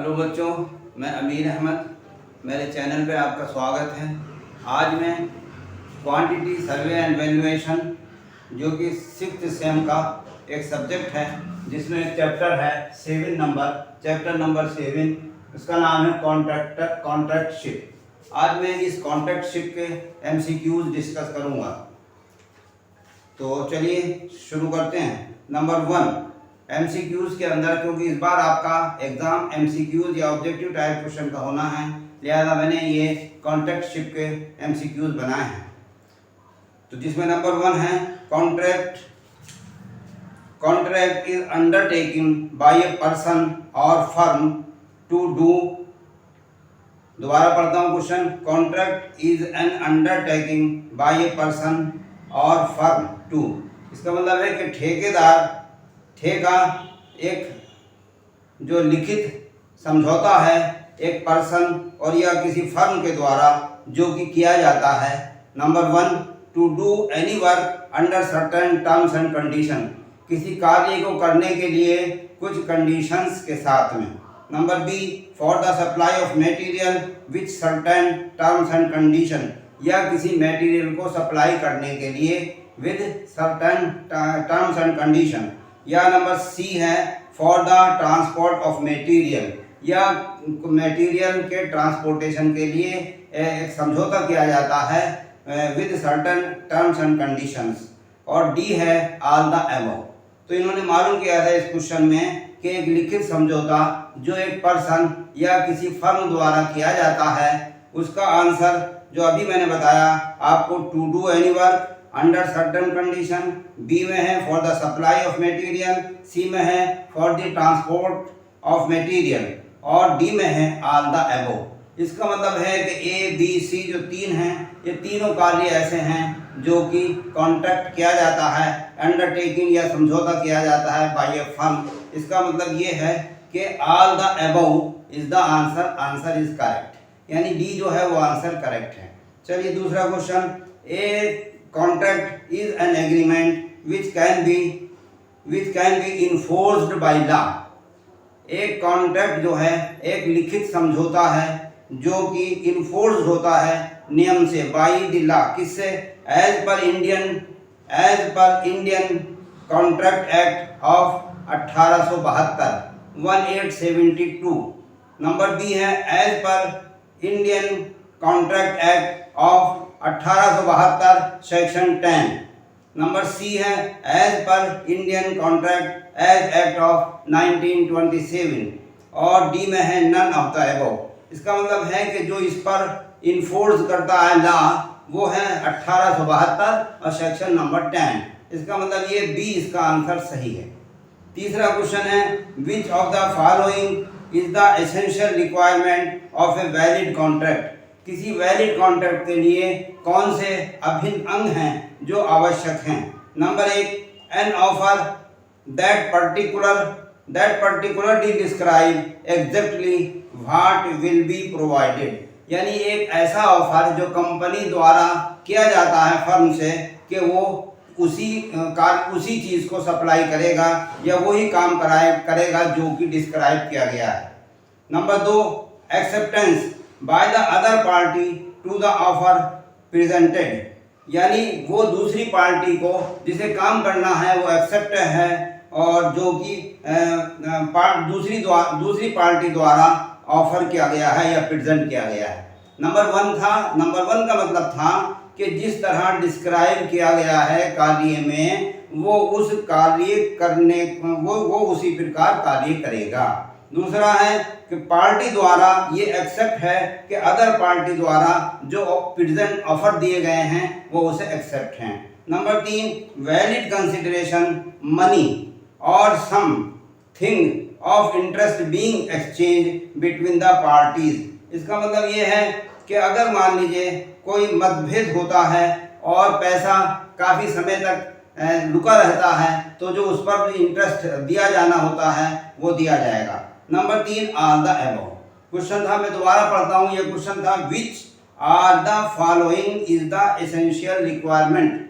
Hello बच्चों, मैं अमीर अहमद, मेरे चैनल पे आपका स्वागत है। आज मैं क्वांटिटी सर्वे एंड वैल्यूएशन जो कि 6th सेम का एक सब्जेक्ट है, जिसमें एक चैप्टर है चैप्टर नंबर 7, उसका नाम है कॉन्ट्रैक्टशिप। आज मैं इस कॉन्ट्रैक्टशिप के MCQs डिस्कस करूँगा। तो चलिए शुरू करते हैं। नंबर 1 MCQs के अंदर, क्योंकि इस बार आपका एग्जाम MCQs या ऑब्जेक्टिव टाइप क्वेश्चन का होना है, लिहाजा मैंने ये कॉन्ट्रैक्टशिप के MCQs बनाए हैं। तो जिसमें नंबर 1 है contract is undertaking bye a person और फर्म टू डू। दोबारा पढ़ता हूँ question. Contract is an undertaking bye a person और फर्म टू। इसका मतलब है कि ठेका एक जो लिखित समझौता है एक पर्सन और या किसी फर्म के द्वारा जो कि किया जाता है। Number 1 to do any work under certain terms and condition, किसी कार्य को करने के लिए कुछ कंडीशंस के साथ में। Number B for the supply of material with certain terms and condition, या किसी मटेरियल को सप्लाई करने के लिए with certain terms and condition. या नंबर सी है for the transport of material, या मटेरियल के ट्रांसपोर्टेशन के लिए एक समझौता किया जाता है with certain terms and conditions. और डी है ऑल द अबव। तो इन्होंने मालूम किया था इस क्वेश्चन में कि एक लिखित समझौता जो एक पर्सन या किसी फर्म द्वारा किया जाता है, उसका आंसर जो अभी मैंने बताया आपको, to do any work under certain condition, B में है for the supply of material, C में है for the transport of material, और डी में है ऑल द अबव। इसका मतलब है कि ए बी सी जो 3 हैं, ये तीनों कार्य ऐसे हैं जो कि कॉन्ट्रैक्ट किया जाता है, अंडरटेकिंग या समझौता किया जाता है बाय ए फर्म। इसका मतलब ये है कि all the above is the answer is correct, यानी डी जो है वो आंसर करेक्ट है। चलिए दूसरा question. A contract is an agreement which can be enforced by law. एक कॉन्ट्रैक्ट जो है एक लिखित समझौता है जो कि इन्फोर्स्ड होता है नियम से, बाय द लॉ, किससे? As per Indian contract act of 1872 1872। Number B है as per Indian contract act of 1872 section 10। Number C है as per Indian contract act of 1927, और डी में है नन ऑफ द अबव। इसका मतलब है कि जो इस पर इन्फोर्स करता है लॉ वो है 1872 और सेक्शन नंबर 10। इसका मतलब ये बी इसका आंसर सही है। तीसरा क्वेश्चन है which of the following is the essential requirement of a valid contract. किसी वैलिड कॉन्ट्रैक्ट के लिए कौन से अभिन्न अंग हैं जो आवश्यक हैं? Number 1 an offer that particularly describe exactly what will be provided, यानी एक ऐसा ऑफर जो कंपनी द्वारा किया जाता है फर्म से कि वो उसी चीज़ को सप्लाई करेगा या वही काम करेगा जो कि डिस्क्राइब किया गया है। Number 2 acceptance by the other party to the offer presented, यानी वो दूसरी पार्टी को जिसे काम करना है वो एक्सेप्ट है और जो कि दूसरी पार्टी द्वारा ऑफर किया गया है या प्रेजेंट किया गया है। नंबर 1 का मतलब था कि जिस तरह डिस्क्राइब किया गया है कार्य में, वो उस कार्य करने वो उसी प्रकार कार्य करेगा। दूसरा है कि पार्टी द्वारा ये एक्सेप्ट है कि अदर पार्टी द्वारा जो प्रेजेंट ऑफर दिए गए हैं वो उसे एक्सेप्ट हैं। नंबर 3 वैलिड कंसिडरेशन मनी और something of interest being exchange between the parties. इसका मतलब ये है कि अगर मान लीजिए कोई मतभेद होता है और पैसा काफ़ी समय तक रुका रहता है, तो जो उस पर इंटरेस्ट दिया जाना होता है वो दिया जाएगा। Number 3 all the above. Question था, मैं दोबारा पढ़ता हूँ, ये क्वेश्चन था which are the following is the essential requirement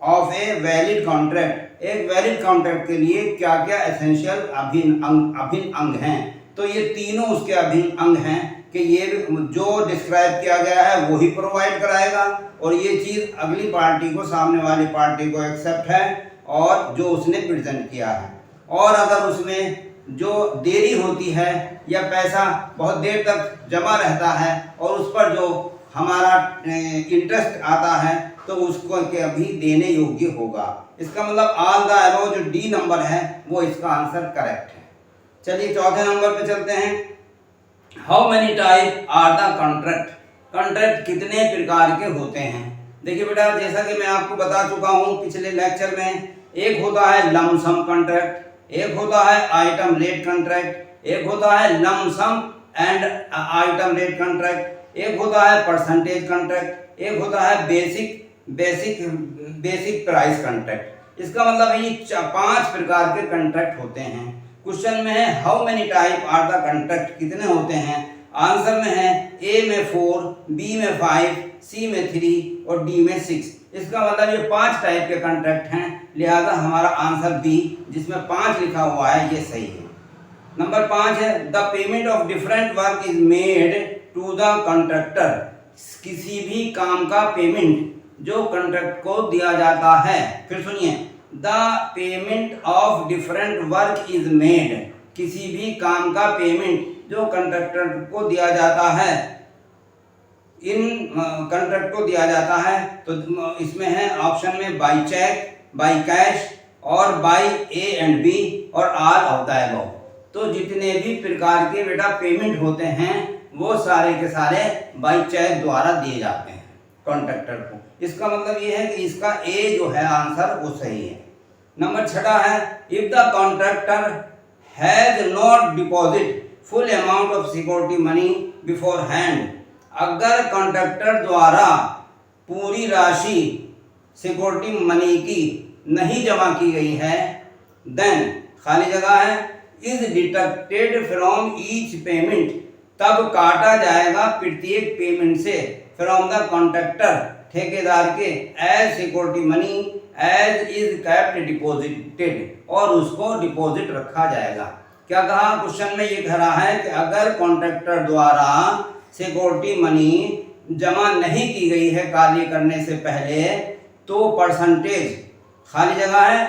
of a valid contract. एक वैलिड कॉन्ट्रैक्ट के लिए क्या क्या एसेंशियल अभिन्न अंग हैं? तो ये तीनों उसके अभिन्न अंग हैं कि ये जो डिस्क्राइब किया गया है वो ही प्रोवाइड कराएगा और ये चीज़ अगली पार्टी को, सामने वाली पार्टी को एक्सेप्ट है और जो उसने प्रेजेंट किया है। और अगर उसमें जो देरी होती है या पैसा बहुत देर तक जमा रहता है और उस पर जो हमारा इंटरेस्ट आता है तो उसको के अभी देने योग्य होगा। इसका मतलब ऑल द अबव जो डी नंबर है वो इसका आंसर करेक्ट है। चलिए चौथे नंबर पे चलते हैं। How many type are the contract? Contract कितने प्रकार के होते हैं? देखिए बेटा, जैसा कि मैं आपको बता चुका हूँ पिछले लेक्चर में, एक होता है लमसम कॉन्ट्रैक्ट, एक होता है आइटम रेट कॉन्ट्रैक्ट, एक होता है lump sum and item rate contract, एक होता है परसेंटेज कॉन्ट्रैक्ट, एक होता है बेसिक प्राइस कॉन्ट्रैक्ट। इसका मतलब है ये 5 प्रकार के कॉन्ट्रैक्ट होते हैं। क्वेश्चन में है how many type are the contract, कितने होते हैं? आंसर में है ए में 4, बी में 5, सी में 3 और डी में 6। इसका मतलब ये 5 टाइप के कॉन्ट्रैक्ट हैं, लिहाजा हमारा आंसर बी जिसमें 5 लिखा हुआ है ये सही है। नंबर 5 है the payment of different work is made to the contractor. किसी भी काम का पेमेंट जो कॉन्ट्रैक्ट को दिया जाता है, फिर सुनिए, the payment of different work is made, किसी भी काम का पेमेंट जो कॉन्ट्रैक्टर को दिया जाता है, इन कॉन्ट्रैक्ट को दिया जाता है तो इसमें है ऑप्शन में बाय चेक, बाय कैश और बाय ए एंड बी और ऑल ऑफ द अबव। तो जितने भी प्रकार के बेटा पेमेंट होते हैं वो सारे के सारे बाय चेक द्वारा दिए जाते हैं कॉन्ट्रैक्टर को। इसका मतलब ये है कि इसका ए जो है आंसर वो सही है। नंबर 6 है if the contractor has not deposit full amount of security money before hand, अगर कॉन्ट्रैक्टर द्वारा पूरी राशि सिक्योरिटी मनी की नहीं जमा की गई है, देन खाली जगह है is deducted from each payment, तब काटा जाएगा प्रत्येक पेमेंट से फ्रॉम द कॉन्ट्रैक्टर, ठेकेदार के, as security money as is kept deposited, और उसको डिपॉजिट रखा जाएगा। क्या कहा क्वेश्चन में? ये कह रहा है कि अगर कॉन्ट्रैक्टर द्वारा सिक्योरिटी मनी जमा नहीं की गई है कार्य करने से पहले तो परसेंटेज खाली जगह है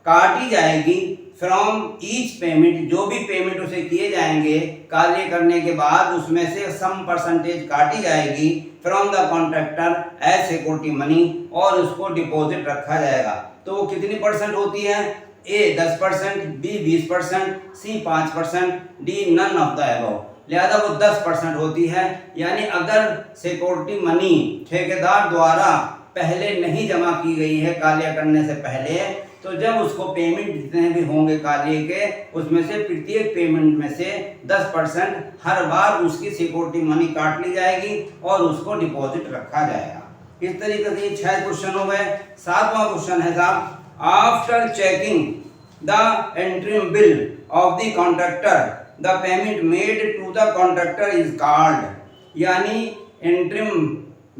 काटी जाएगी फ्रॉम ईच पेमेंट, जो भी पेमेंट उसे किए जाएंगे कार्य करने के बाद उसमें से सम परसेंटेज काटी जाएगी from the contractor as security money और उसको डिपॉजिट रखा जाएगा। तो वो कितनी परसेंट होती है? A 10%, B 20%, C 5%, D none of the above. लिहाजा वो 10% होती है। यानी अगर सिक्योरिटी मनी ठेकेदार द्वारा पहले नहीं जमा की गई है कार्य करने से पहले, तो जब उसको पेमेंट जितने भी होंगे कार्य के उसमें से प्रत्येक पेमेंट में से 10% हर बार उसकी सिक्योरिटी मनी काट ली जाएगी और उसको डिपॉजिट रखा जाएगा। इस तरीके से 6 क्वेश्चन हो गए। 7वां क्वेश्चन है साहब, after checking the interim bill of the contractor the payment made to the contractor is called, यानी इंटरिम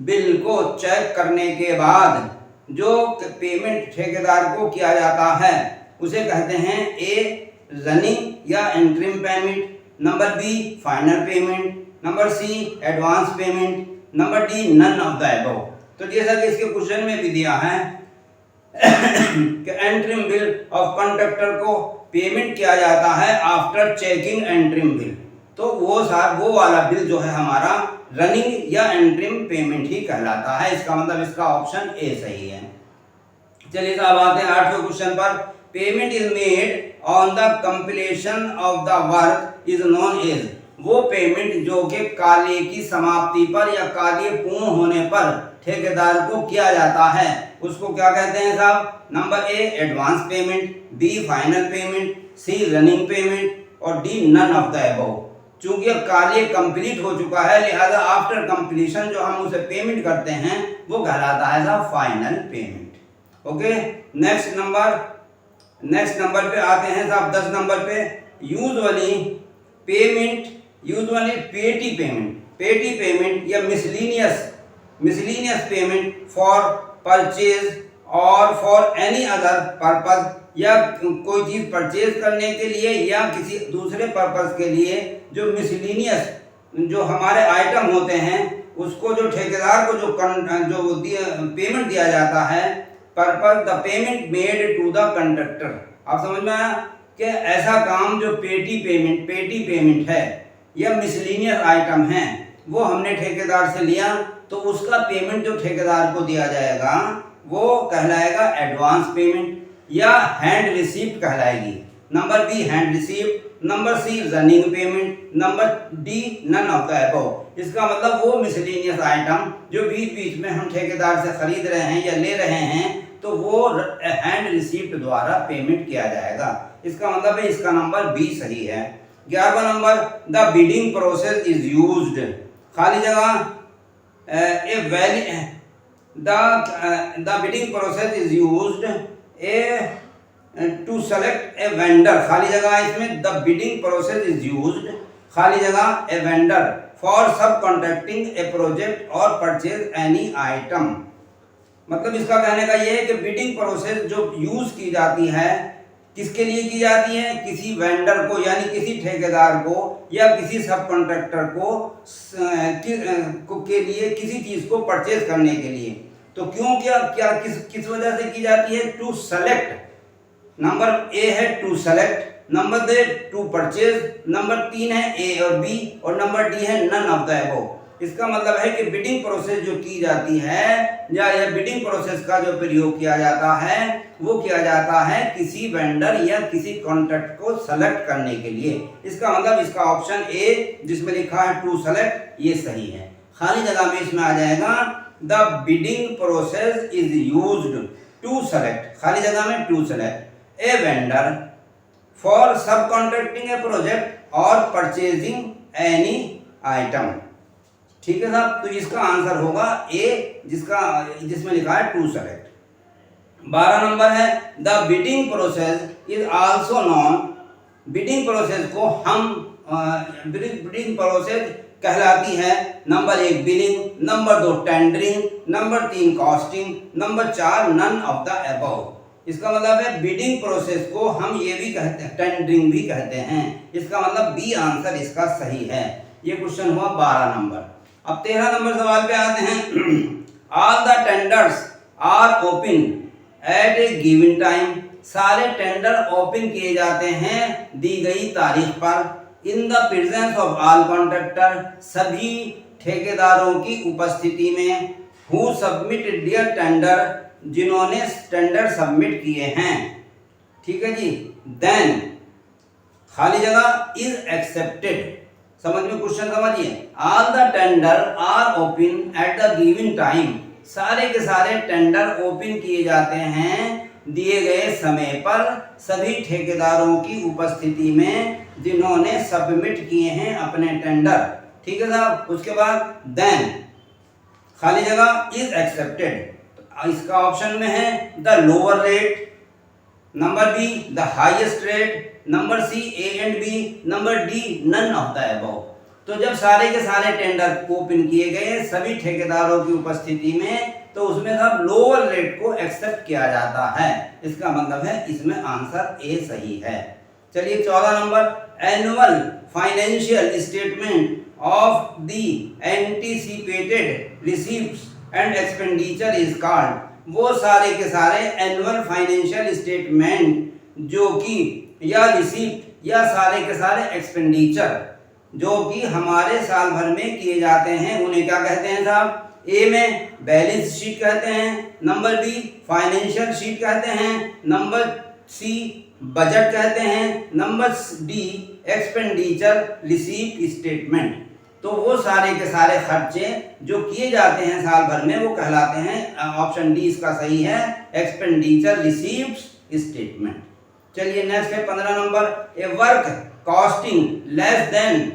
बिल को चेक करने के बाद जो पेमेंट ठेकेदार को किया जाता है उसे कहते हैं ए रनिंग या interim payment, number B final payment, number C advance payment, number D none of the above. तो जैसा कि इसके क्वेश्चन में भी दिया है कि इंटरिम बिल ऑफ कॉन्ट्रैक्टर को पेमेंट किया जाता है आफ्टर चेकिंग इंटरिम बिल, तो वो वाला बिल जो है हमारा रनिंग या इंटरिम पेमेंट ही कहलाता है। इसका मतलब इसका ऑप्शन ए सही है। चलिए साहब आते हैं 8वें क्वेश्चन पर। Payment is made on the completion of the work is known as, वो पेमेंट जो कि कार्य की समाप्ति पर या कार्य पूर्ण होने पर ठेकेदार को किया जाता है उसको क्या कहते हैं साहब? Number A advance payment, B final payment, C running payment और D none of the above. चूंकि कार्य कंप्लीट हो चुका है लिहाजा आफ्टर कंप्लीशन जो हम उसे पेमेंट करते हैं वो कहलाता है साहब final payment. Okay, next number पे आते हैं साहब 10 नंबर पे। यूजुअली पेटी पेमेंट या मिसलीनियस पेमेंट फॉर परचेज और फॉर एनी अदर पर्पस या कोई चीज़ परचेज करने के लिए या किसी दूसरे पर्पस के लिए जो मिसलिनियस जो हमारे आइटम होते हैं उसको जो ठेकेदार को जो पेमेंट दिया जाता है, purpose the payment made to the contractor. आप समझ में आया कि ऐसा काम जो पेटी पेमेंट है या मिसलिनियस आइटम है वो हमने ठेकेदार से लिया, तो उसका पेमेंट जो ठेकेदार को दिया जाएगा वो कहलाएगा एडवांस पेमेंट या हैंड रिसीप्ट कहलाएगी। Number B hand receipt, number C running payment, number D none of the above. इसका मतलब वो मिसलिनियस आइटम जो बीच बीच में हम ठेकेदार से खरीद रहे हैं या ले रहे हैं तो वो हैंड रिसीप्ट द्वारा पेमेंट किया जाएगा। इसका मतलब है इसका नंबर बी सही है। 11वां number the bidding process is used, खाली जगह the bidding process is used to select a vendor, खाली जगह इसमें the bidding process is used, खाली जगह a vendor for subcontracting a project or purchase any item। मतलब इसका कहने का ये है कि बिडिंग प्रोसेस जो यूज की जाती है किसके लिए की जाती है, किसी वेंडर को यानी किसी ठेकेदार को या किसी सब कॉन्ट्रैक्टर को के लिए किसी चीज को परचेज करने के लिए। तो क्यों क्या किस वजह से की जाती है, टू सेलेक्ट। नंबर ए है to select, number 2 to purchase, number 3 है ए और बी और नंबर डी है नन ऑफ द अबव। इसका मतलब है कि बिडिंग प्रोसेस जो की जाती है या बिडिंग प्रोसेस का जो प्रयोग किया जाता है वो किया जाता है किसी वेंडर या किसी कॉन्ट्रैक्ट को सेलेक्ट करने के लिए। इसका मतलब इसका ऑप्शन ए जिसमें लिखा है टू सेलेक्ट ये सही है। खाली जगह में इसमें आ जाएगा the bidding process is used to select, खाली जगह में to select a vendor for sub contracting a project और परचेजिंग एनी आइटम। ठीक है साहब, तो इसका आंसर होगा ए जिसमें लिखा है टू सेलेक्ट। 12 नंबर है the bidding process is also known, bidding process को हम बिडिंग प्रोसेस कहलाती है number 1 billing, number 2 tendering, number 3 costing, number 4 none of the above. इसका मतलब है बिडिंग प्रोसेस को हम ये भी कहते हैं टेंडरिंग भी कहते हैं। इसका मतलब बी आंसर इसका सही है। ये क्वेश्चन हुआ 12 नंबर। अब 13 नंबर सवाल पे आते हैं। All the tenders are open at a given time, सारे टेंडर ओपन किए जाते हैं दी गई तारीख पर। In the presence of all contractor, सभी ठेकेदारों की उपस्थिति में। हु सबमिटेड देयर टेंडर, जिन्होंने टेंडर सबमिट किए हैं। ठीक है जी। देन खाली जगह इज एक्सेप्टेड, समझ में क्वेश्चन समझिए। All the tender are open at the given time, सारे के सारे टेंडर ओपन किए जाते हैं दिए गए समय पर सभी ठेकेदारों की उपस्थिति में जिन्होंने सबमिट किए हैं अपने टेंडर। ठीक है साहब। उसके बाद देन खाली जगह इज एक्सेप्टेड, इसका ऑप्शन में है the lower rate, number B the highest rate, number C A and B, number D none of the above. तो जब सारे के सारे टेंडर ओपन किए गए सभी ठेकेदारों की उपस्थिति में तो उसमें सब लोअर रेट को एक्सेप्ट किया जाता है। इसका मतलब है इसमें आंसर ए सही है। चलिए 14 number annual financial statement of the anticipated receipts and expenditure is called. वो सारे के सारे एनुअल फाइनेंशियल स्टेटमेंट जो कि या रिसीप्ट या सारे के सारे एक्सपेंडिचर जो कि हमारे साल भर में किए जाते हैं उन्हें क्या कहते हैं साहब। ए में बैलेंस शीट कहते हैं, नंबर बी फाइनेंशियल शीट कहते हैं, नंबर सी बजट कहते हैं, number D expenditure receipt statement. तो वो सारे के सारे खर्चे जो किए जाते हैं साल भर में वो कहलाते हैं, ऑप्शन डी इसका सही है, एक्सपेंडिचर रिसीप्ट स्टेटमेंट। चलिए नेक्स्ट है 15 number A work costing less than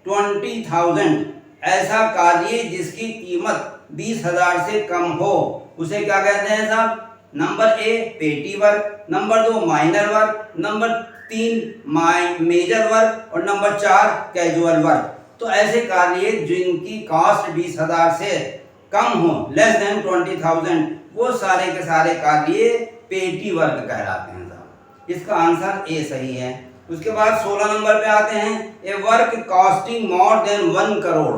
20,000, ऐसा कार्य जिसकी कीमत 20,000 से कम हो उसे क्या कहते हैं साहब। Number A petty work, number 2 minor work, number 3 major work और नंबर 4 कैजुअल वर्क। तो ऐसे कार्य जिनकी कॉस्ट 20,000 से कम हो, लेस देन 20,000, वो सारे के सारे कार्य पेटी वर्क कहलाते हैं साहब। इसका आंसर ए सही है। उसके बाद 16 नंबर पे आते हैं, a work costing more than 1 crore,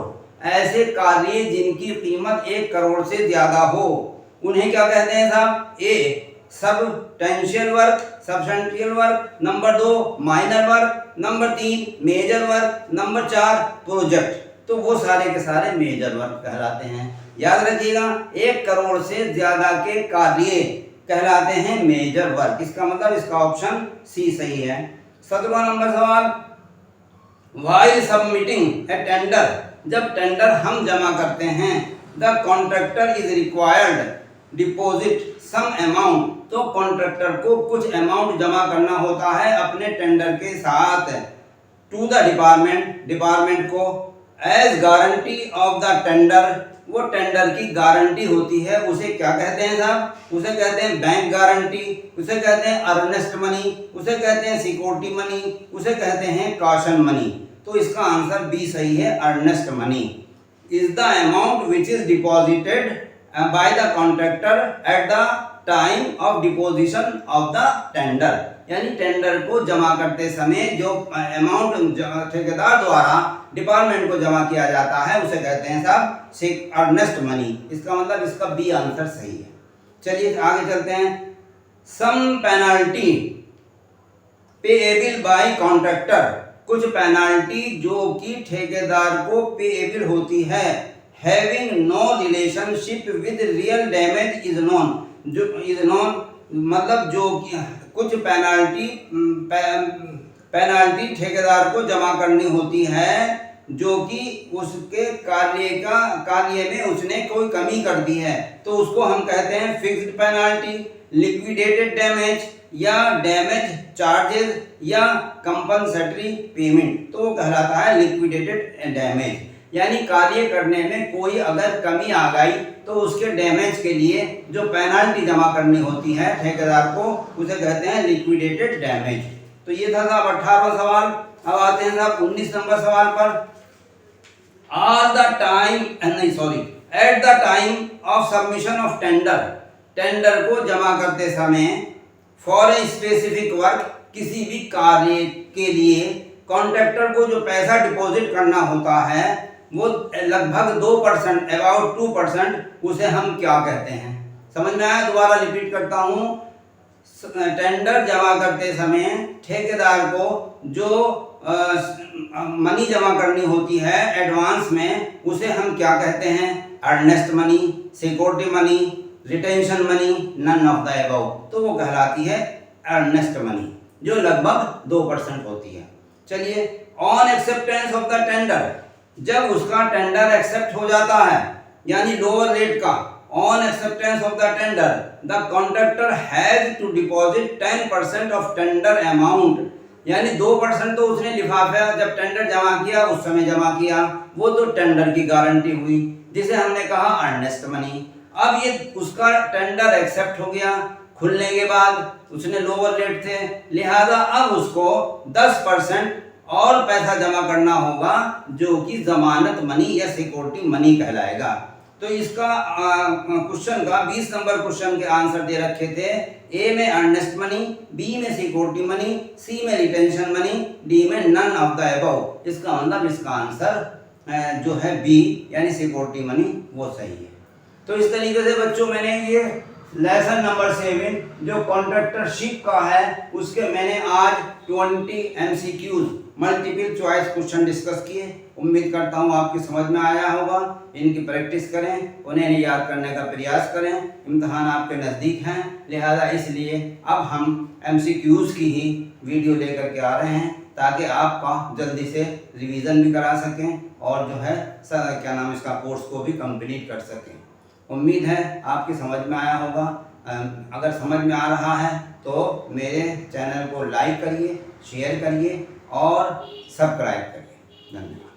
ऐसे कार्य जिनकी कीमत 1 करोड़ से ज्यादा हो उन्हें क्या कहते हैं साहब? A substantial work, substantial work, number 2 minor work, number 3 major work, number 4 project. तो वो सारे के सारे मेजर वर्क कहलाते हैं। याद रखिएगा, 1 करोड़ से ज्यादा के कार्य कहलाते हैं मेजर वर्क। इसका मतलब इसका ऑप्शन सी सही है। 17वां नंबर सवाल, व्हाइल सबमिटिंग ए टेंडर, जब टेंडर हम जमा करते हैं, the contractor is required deposit some amount, तो कॉन्ट्रैक्टर को कुछ अमाउंट जमा करना होता है अपने टेंडर के साथ टू द डिपार्टमेंट, डिपार्टमेंट को, as guarantee of the tender, वो टेंडर की गारंटी होती है। उसे क्या कहते हैं साहब? उसे कहते हैं बैंक गारंटी, उसे कहते हैं अर्नेस्ट मनी, उसे कहते हैं सिक्योरिटी मनी, उसे कहते हैं कॉशन मनी। तो इसका आंसर बी सही है, earnest money is the amount which is deposited by the contractor at the time of deposition of the tender, यानी टेंडर को जमा करते समय जो अमाउंट ठेकेदार द्वारा डिपार्टमेंट को जमा किया जाता है उसे कहते हैं साहब अर्नेस्ट मनी। इसका मतलब इसका बी आंसर सही है। चलिए आगे चलते हैं। Some penalty payable by contractor, कुछ पेनाल्टी जो कि ठेकेदार को पेएबल होती है, having no relationship with real damage is known, जो इज नोन मतलब जो कुछ पेनाल्टी ठेकेदार को जमा करनी होती है जो कि उसके कार्य में उसने कोई कमी कर दी है, तो उसको हम कहते हैं फिक्स्ड पेनाल्टी, लिक्विडेटेड डैमेज या डैमेज चार्जेस या कंपनसेटरी पेमेंट, तो वो कहलाता है लिक्विडेटेड डैमेज। यानी कार्य करने में कोई अगर कमी आ गई तो उसके डैमेज के लिए जो पेनाल्टी जमा करनी होती है ठेकेदार को उसे कहते हैं लिक्विडेटेड डैमेज। तो ये था साहब 18वां सवाल। अब आते हैं साहब 19 नंबर सवाल पर। At the time of submission of tender, tender को जमा करते समय फॉर ए स्पेसिफिक वर्क, किसी भी कार्य के लिए कॉन्ट्रैक्टर को जो पैसा डिपॉजिट करना होता है वो लगभग 2%, अबाउट 2%, उसे हम क्या कहते हैं? समझ में आया? दोबारा रिपीट करता हूँ। टेंडर जमा करते समय ठेकेदार को जो मनी जमा करनी होती है एडवांस में, उसे हम क्या कहते हैं? Earnest money, security money, retention money, none of the above, तो वो कहलाती है अर्नेस्ट मनी जो लगभग 2% होती है। चलिए, on acceptance of the tender, जब उसका टेंडर एक्सेप्ट हो जाता है यानी लोअर रेट का, on acceptance of the tender the contractor has to deposit 10% of tender amount, यानी 2% तो उसने लिफाफा जब टेंडर जमा किया उस समय जमा किया, वो तो टेंडर की गारंटी हुई जिसे हमने कहा अर्नेस्ट मनी। अब ये उसका टेंडर एक्सेप्ट हो गया, खुलने के बाद उसने लोअर रेट थे, लिहाजा अब उसको 10% और पैसा जमा करना होगा जो कि जमानत मनी या सिक्योरिटी मनी कहलाएगा। तो इसका क्वेश्चन का 20 नंबर क्वेश्चन के आंसर दे रखे थे, ए में अर्नेस्ट मनी, बी में सिक्योरिटी मनी, सी में रिटेंशन मनी, डी में नन ऑफ द अबव। इसका मतलब इसका आंसर जो है बी यानी सिक्योरिटी मनी वो सही है। तो इस तरीके से बच्चों मैंने ये लेसन नंबर 7 जो कॉन्ट्रैक्टरशिप का है उसके मैंने आज 20 MCQs multiple choice question discuss किए। उम्मीद करता हूँ आपकी समझ में आया होगा। इनकी प्रैक्टिस करें, उन्हें याद करने का प्रयास करें। इम्तहान आपके नज़दीक हैं, लिहाजा इसलिए अब हम MCQs की ही वीडियो लेकर के आ रहे हैं ताकि आपका जल्दी से रिवीजन भी करा सकें और जो है क्या नाम इसका कोर्स को भी कंप्लीट कर सकें। उम्मीद है आपकी समझ में आया होगा। अगर समझ में आ रहा है तो मेरे चैनल को लाइक करिए, शेयर करिए और सब्सक्राइब करिए। धन्यवाद।